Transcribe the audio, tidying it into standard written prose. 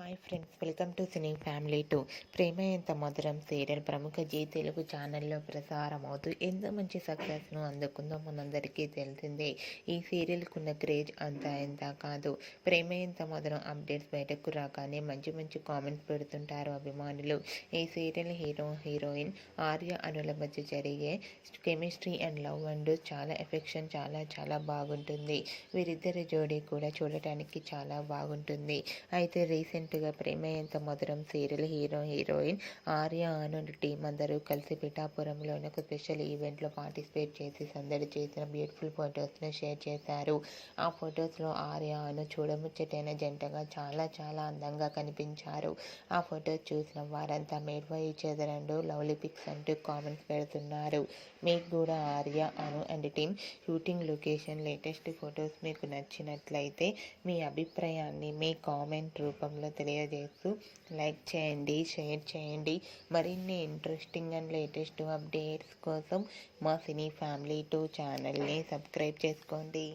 Hi friends, welcome to cine family 2. ప్రేమ ఎంత మధురం serial ప్రముఖ జీ తెలుగు ఛానల్లో ప్రసారం అవుతూ ఎంతో మంచి సక్సెస్ను అందుకుందో మనందరికీ తెలిసిందే. ఈ సీరియల్కున్న క్రేజ్ అంతా ఎంత కాదు. ప్రేమ ఎంత మధురం అప్డేట్స్ బయటకు రాగానే మంచి మంచి కామెంట్స్ పెడుతుంటారు అభిమానులు. ఈ సీరియల్ హీరోయిన్ ఆర్య అనుల మధ్య జరిగే కెమిస్ట్రీ అండ్ లవ్ అండ్ చాలా ఎఫెక్షన్ చాలా బాగుంటుంది. వీరిద్దరి జోడీ కూడా చూడటానికి చాలా బాగుంటుంది. అయితే రీసెంట్గా ప్రేమ ఎంత మధురం serial heroine Arya Anand team అందరూ కలిసి పిఠాపురంలోని ఒక స్పెషల్ ఈవెంట్లో పార్టిసిపేట్ చేసి సందడి చేసిన బ్యూటిఫుల్ ఫొటోస్ను షేర్ చేశారు. ఆ ఫొటోస్లో ఆర్య ఆనంద్ చూడముచ్చటైన జంటగా చాలా అందంగా కనిపించారు. ఆ ఫొటోస్ చూసిన వారంతా మేడ్ ఫర్ ఈచ్ అదర్ అంటూ లవ్లీ పిక్స్ అంటూ కామెంట్స్ పెడుతున్నారు. మీకు కూడా Arya Anu and team shooting location latest photos మీకు నచ్చినట్లయితే మీ అభిప్రాయాన్ని మీ కామెంట్ రూపంలో తెలియజేస్తూ లైక్ చేయండి, షేర్ చేయండి. మరిన్ని ఇంట్రెస్టింగ్ అండ్ లేటెస్ట్ అప్డేట్స్ కోసం మా సినీ ఫ్యామిలీ 2 ఛానల్ని సబ్స్క్రైబ్ చేసుకోండి.